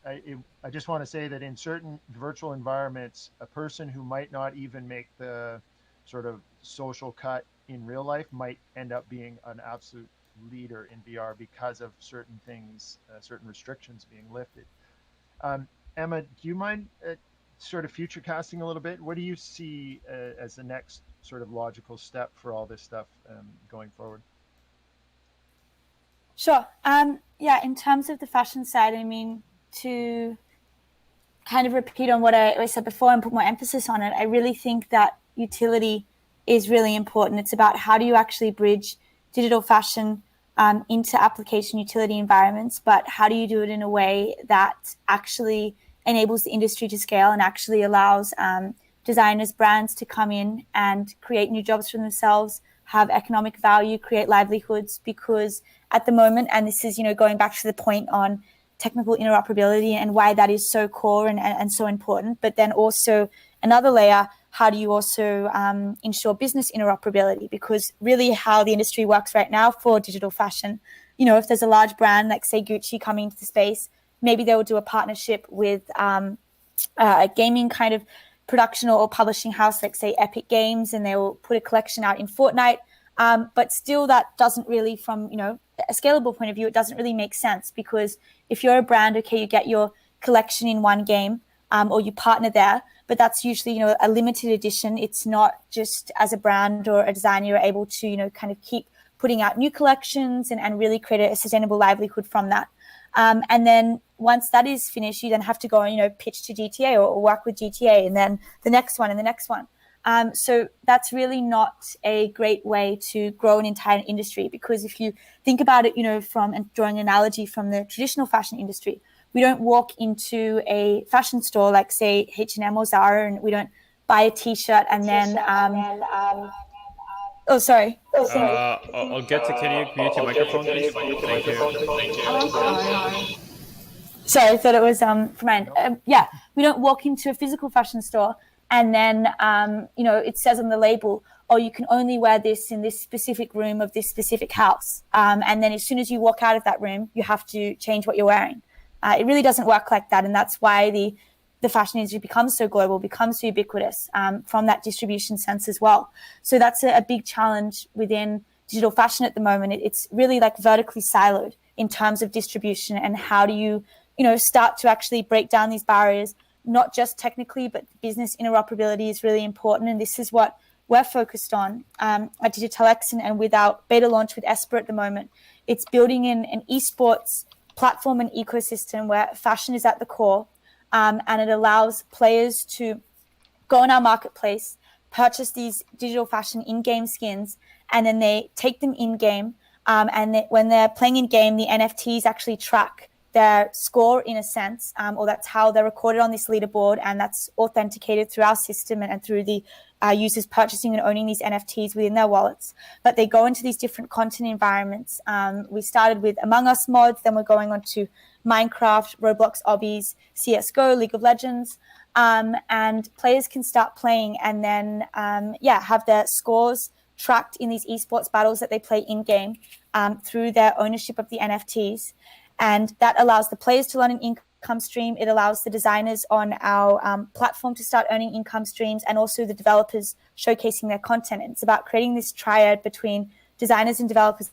I just want to say that in certain virtual environments, a person who might not even make the sort of social cut in real life might end up being an absolute leader in VR because of certain things, certain restrictions being lifted. Emma, do you mind sort of future casting a little bit? What do you see as the next sort of logical step for all this stuff going forward? Sure. Yeah, in terms of the fashion side, I mean, to kind of repeat on what I said before and put more emphasis on it, I really think that utility is really important. It's about how do you actually bridge digital fashion into application utility environments, but how do you do it in a way that actually enables the industry to scale and actually allows designers, brands to come in and create new jobs for themselves, have economic value, create livelihoods, because at the moment, and this is, going back to the point on technical interoperability and why that is so core and so important, but then also another layer, how do you also ensure business interoperability? Because really how the industry works right now for digital fashion, if there's a large brand like, say, Gucci coming into the space, maybe they will do a partnership with a gaming kind of production or publishing house like, say, Epic Games, and they will put a collection out in Fortnite. But still, that doesn't really, from a scalable point of view, it doesn't really make sense, because if you're a brand, okay, you get your collection in one game, or you partner there, but that's usually a limited edition. It's not just as a brand or a designer you're able to kind of keep putting out new collections and really create a sustainable livelihood from that. And then once that is finished, you then have to go and pitch to GTA or work with GTA, and then the next one and the next one. So that's really not a great way to grow an entire industry, because if you think about it, and drawing an analogy from the traditional fashion industry, we don't walk into a fashion store like, say, H&M or Zara, and we don't buy a T-shirt and then oh, sorry. I'll get to, can you mute your microphone, please? Thank you. Sorry, I thought it was from mine. We don't walk into a physical fashion store and then it says on the label, oh, you can only wear this in this specific room of this specific house. And then as soon as you walk out of that room, you have to change what you're wearing. It really doesn't work like that, and that's why the fashion industry becomes so global, becomes so ubiquitous from that distribution sense as well. So that's a big challenge within digital fashion at the moment. It's really like vertically siloed in terms of distribution, and how do you start to actually break down these barriers, not just technically, but business interoperability is really important. And this is what we're focused on at DigitalX, and with our beta launch with Esper at the moment. It's building in an esports platform and ecosystem where fashion is at the core, and it allows players to go on our marketplace, purchase these digital fashion in-game skins, and then they take them in-game. When they're playing in-game, the NFTs actually track their score in a sense, or that's how they're recorded on this leaderboard, and that's authenticated through our system and through the users purchasing and owning these NFTs within their wallets. But they go into these different content environments. We started with Among Us mods, then we're going on to Minecraft, Roblox obbies, CSGO, League of Legends, and players can start playing and then have their scores tracked in these esports battles that they play in-game through their ownership of the NFTs. And that allows the players to earn an income stream. It allows the designers on our platform to start earning income streams, and also the developers showcasing their content. And it's about creating this triad between designers and developers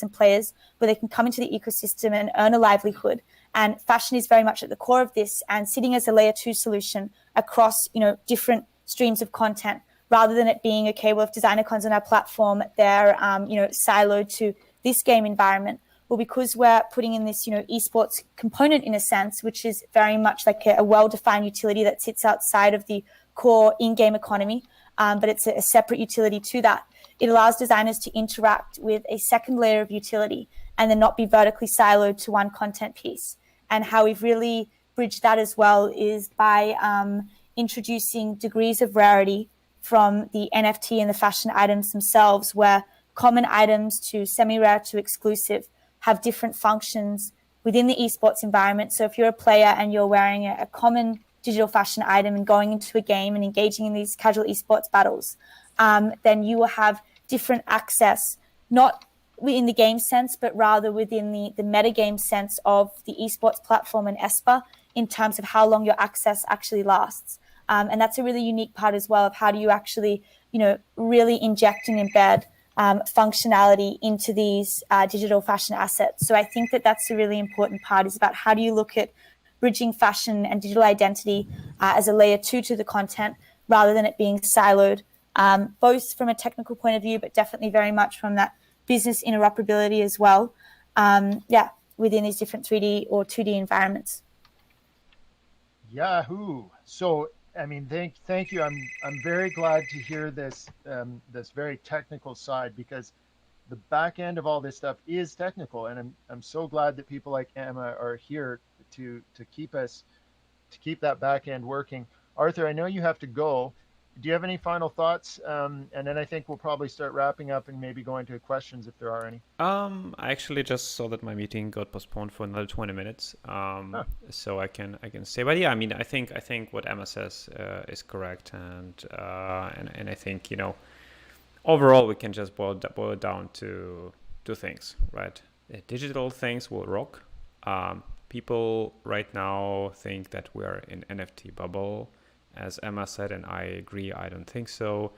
and players, where they can come into the ecosystem and earn a livelihood. And fashion is very much at the core of this, and sitting as a layer 2 solution across different streams of content, rather than it being, okay, well, if designer comes on our platform, they're siloed to this game environment. Well, because we're putting in this, esports component in a sense, which is very much like a well-defined utility that sits outside of the core in-game economy, but it's a separate utility to that. It allows designers to interact with a second layer of utility and then not be vertically siloed to one content piece. And how we've really bridged that as well is by introducing degrees of rarity from the NFT and the fashion items themselves, where common items to semi-rare to exclusive have different functions within the esports environment. So if you're a player and you're wearing a common digital fashion item and going into a game and engaging in these casual esports battles, then you will have different access, not within the game sense, but rather within the metagame sense of the esports platform and Esper, in terms of how long your access actually lasts. And that's a really unique part as well of how do you actually, really inject and embed functionality into these digital fashion assets. So I think that that's a really important part, is about how do you look at bridging fashion and digital identity as a layer 2 to the content, rather than it being siloed, both from a technical point of view, but definitely very much from that business interoperability as well, within these different 3D or 2D environments. Yahoo! So, I mean, thank you. I'm very glad to hear this this very technical side, because the back end of all this stuff is technical, and I'm so glad that people like Emma are here to keep that back end working. Arthur, I know you have to go. Do you have any final thoughts? And then I think we'll probably start wrapping up and maybe go into questions if there are any. I actually just saw that my meeting got postponed for another 20 minutes. So I can say, but yeah, I mean, I think what Emma says is correct, and I think overall we can just boil it down to two things, right? Digital things will rock. People right now think that we are in NFT bubble, as Emma said, and I agree. I don't think so.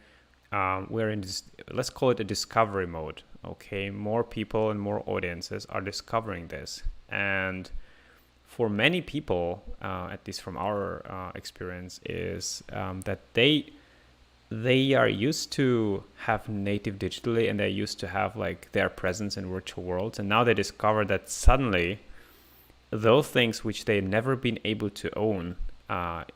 we're in this, let's call it a discovery mode. Okay, more people and more audiences are discovering this, and for many people, at least from our experience, is that they are used to have native digitally, and they're used to have like their presence in virtual worlds, and now they discover that suddenly those things which they've never been able to own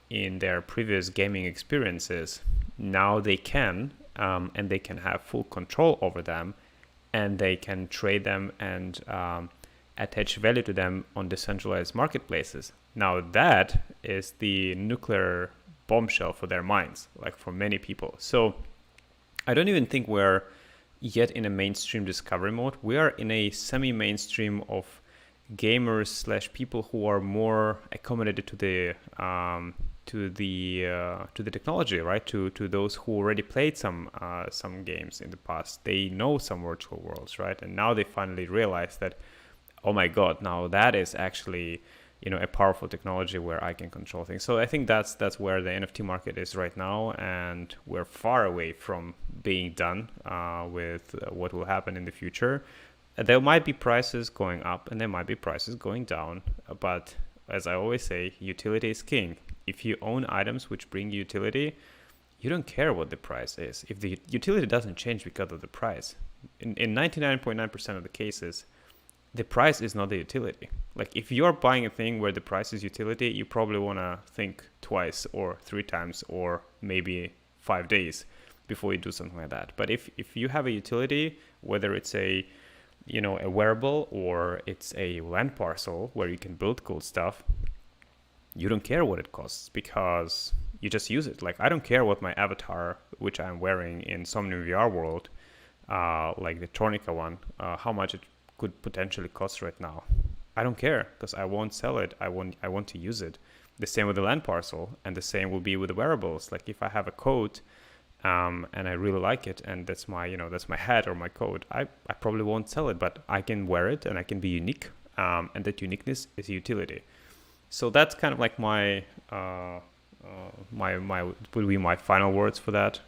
in their previous gaming experiences, now they can, and they can have full control over them, and they can trade them and attach value to them on decentralized marketplaces. Now that is the nuclear bombshell for their minds, like for many people. So I don't even think we're yet in a mainstream discovery mode. We are in a semi-mainstream of gamers slash people who are more accommodated to the technology, right? To those who already played some games in the past. They know some virtual worlds, right? And now they finally realize that, oh my God, now that is actually, a powerful technology where I can control things. So I think that's where the NFT market is right now, and we're far away from being done with what will happen in the future. There might be prices going up and there might be prices going down, but as I always say, utility is king. If you own items which bring you utility, you don't care what the price is. If the utility doesn't change because of the price, in 99.9% of the cases, the price is not the utility. Like if you're buying a thing where the price is utility, you probably want to think twice or 3 times or maybe 5 days before you do something like that. But if you have a utility, whether it's a wearable or it's a land parcel where you can build cool stuff, you don't care what it costs because you just use it. Like I don't care what my avatar, which I'm wearing in Somnium VR world, like the Tornica one, how much it could potentially cost right now. I don't care because I won't sell it. I want to use it. The same with the land parcel, and the same will be with the wearables. Like if I have a coat and I really like it, and that's my hat or my coat, I probably won't sell it, but I can wear it and I can be unique, and that uniqueness is utility. So that's kind of like my would be my final words for that.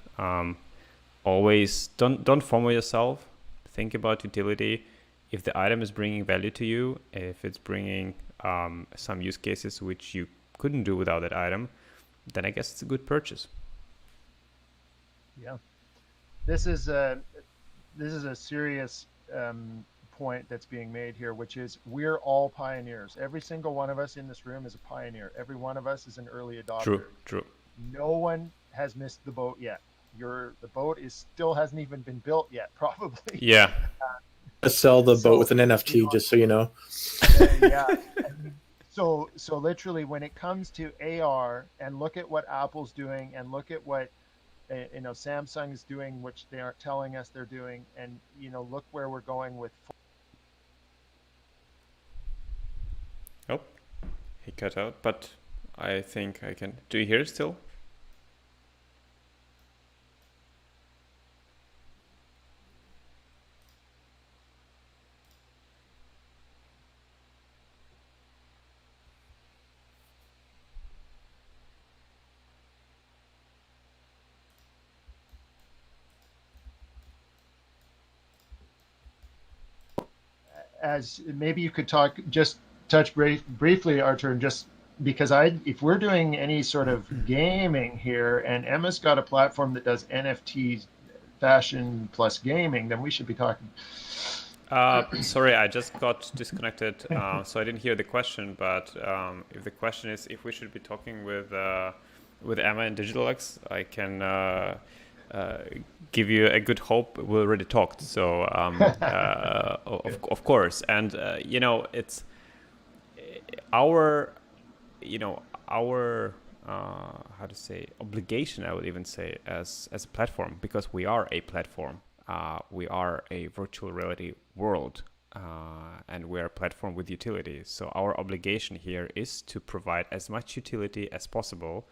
Always don't FOMO yourself. Think about utility. If the item is bringing value to you, if it's bringing some use cases which you couldn't do without that item, then I guess it's a good purchase. Yeah, this is a serious point that's being made here, which is we're all pioneers. Every single one of us in this room is a pioneer. Every one of us is an early adopter. True. No one has missed the boat yet. The boat still hasn't even been built yet, probably. Yeah. Sell the boat with an NFT, just so you know. Yeah. So literally, when it comes to AR, and look at what Apple's doing, and look at what Samsung is doing, which they aren't telling us they're doing, and look where we're going with. Oh, he cut out, but I think I can. Do you hear it still? As maybe you could touch briefly, Artur, and just because if we're doing any sort of gaming here, and Emma's got a platform that does NFT fashion plus gaming, then we should be talking. Sorry, I just got disconnected, so I didn't hear the question. But if the question is if we should be talking with Emma and DigitalX, I can give you a good hope. We already talked, so of course, and it's our how to say obligation, I would even say, as a platform, because we are a platform. We are a virtual reality world, and we're a platform with utility. So our obligation here is to provide as much utility as possible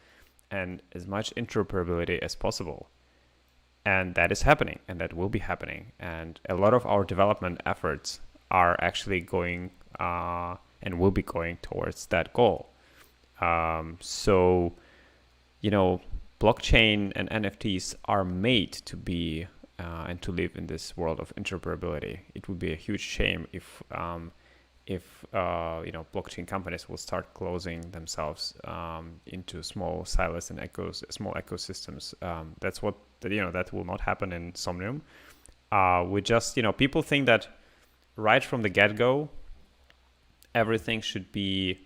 and as much interoperability as possible. And that is happening, and that will be happening. And a lot of our development efforts are actually going and will be going towards that goal. So, blockchain and NFTs are made to be and to live in this world of interoperability. It would be a huge shame if blockchain companies will start closing themselves into small silos and small ecosystems. That's what that will not happen in Somnium. We just people think that right from the get-go, everything should be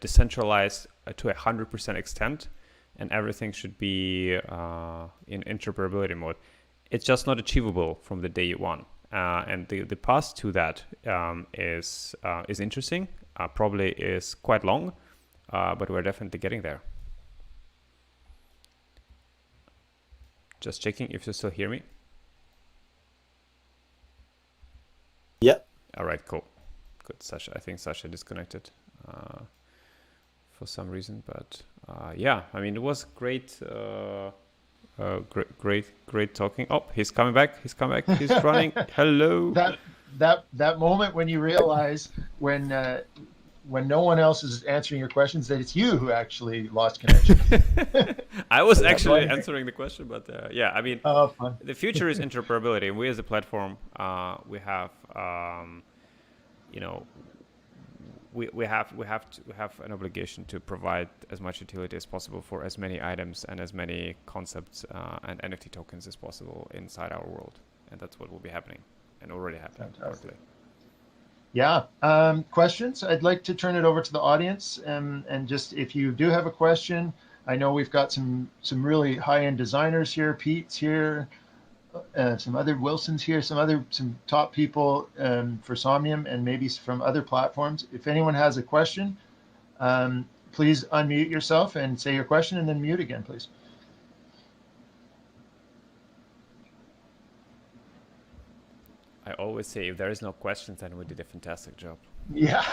decentralized to 100% extent, and everything should be in interoperability mode. It's just not achievable from the day one. And the path to that is interesting, probably is quite long, but we're definitely getting there. Just checking if you still hear me. Yep. All right, cool. Good, Sasha. I think Sasha disconnected for some reason, but yeah, I mean, it was great. Great talking. Oh, he's coming back. He's running. Hello. That moment when you realize when no one else is answering your questions that it's you who actually lost connection. I was actually answering the question, but yeah, I mean, fun. The future is interoperability, and we as a platform, we have we have an obligation to provide as much utility as possible for as many items and as many concepts and NFT tokens as possible inside our world, and that's what will be happening and already happening. Fantastic. Yeah. Questions? I'd like to turn it over to the audience, and just if you do have a question, I know we've got some really high-end designers here. Pete's here. Some other Wilson's here, some top people for Somnium, and maybe from other platforms. If anyone has a question, please unmute yourself and say your question, and then mute again, please. I always say if there is no questions, then we did a fantastic job. Yeah.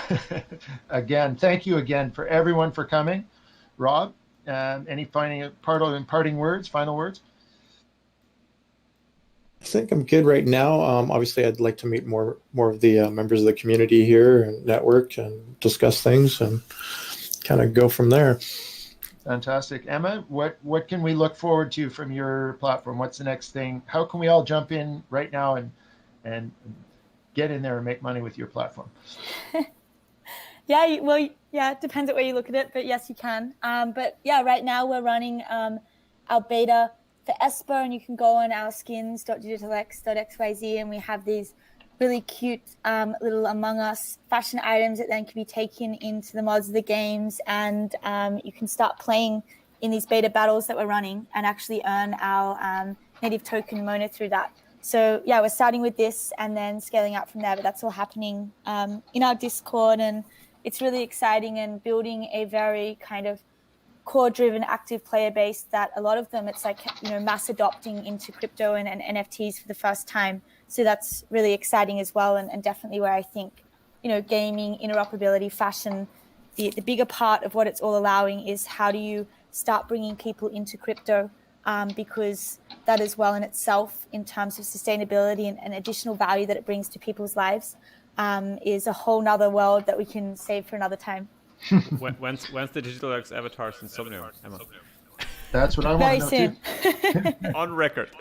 Again, thank you again for everyone for coming. Rob, any parting words, final words? I think I'm good right now. Obviously, I'd like to meet more of the members of the community here and network and discuss things and kind of go from there. Fantastic. Emma, what can we look forward to from your platform? What's the next thing? How can we all jump in right now and get in there and make money with your platform? Yeah, it depends on where you look at it, but yes, you can. But yeah, right now we're running our beta for Esper, and you can go on our skins.digitalx.xyz, and we have these really cute little Among Us fashion items that then can be taken into the mods of the games, and you can start playing in these beta battles that we're running and actually earn our native token Mona through that. So yeah, we're starting with this and then scaling out from there, but that's all happening in our Discord, and it's really exciting and building a very kind of core-driven active player base that a lot of them, it's like, mass adopting into crypto and NFTs for the first time. So that's really exciting as well, and definitely where I think, gaming, interoperability, fashion, the bigger part of what it's all allowing is how do you start bringing people into crypto, because that as well in itself, in terms of sustainability and additional value that it brings to people's lives, is a whole nother world that we can save for another time. When's the digital X avatars in Somnium, Emma? That's what I want to know Very too. On record.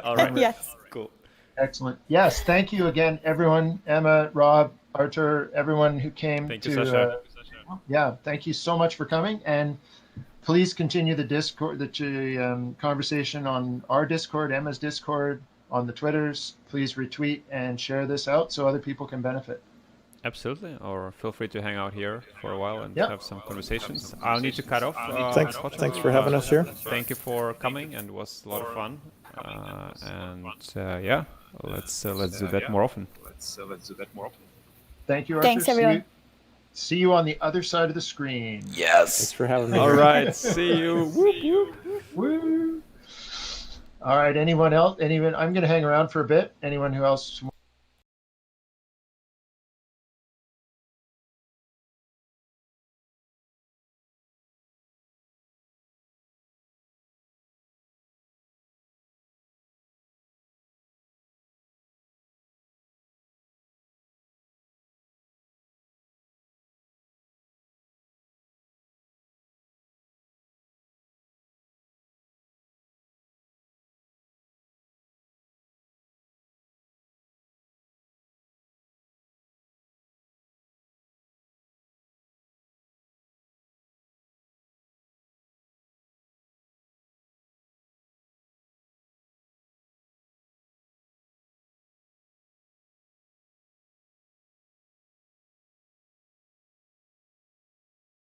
All right. Yes. Cool. Excellent. Yes. Thank you again, everyone. Emma, Rob, Artur, everyone who came. Thank you, Sasha. Yeah. Thank you so much for coming, and please continue the Discord, the conversation on our Discord, Emma's Discord, on the Twitters. Please retweet and share this out so other people can benefit. Absolutely, or feel free to hang out here for a while and have some conversations. I'll need to cut off. Thanks for having us here. Thank you for coming, and it was a lot of fun. Yeah, let's do that more often. Thank you, Artur. Thanks, everyone. See you on the other side of the screen. Yes. Thanks for having me. All right. See you. Whoop, whoop. Woo. All right. Anyone else? I'm going to hang around for a bit. Anyone who else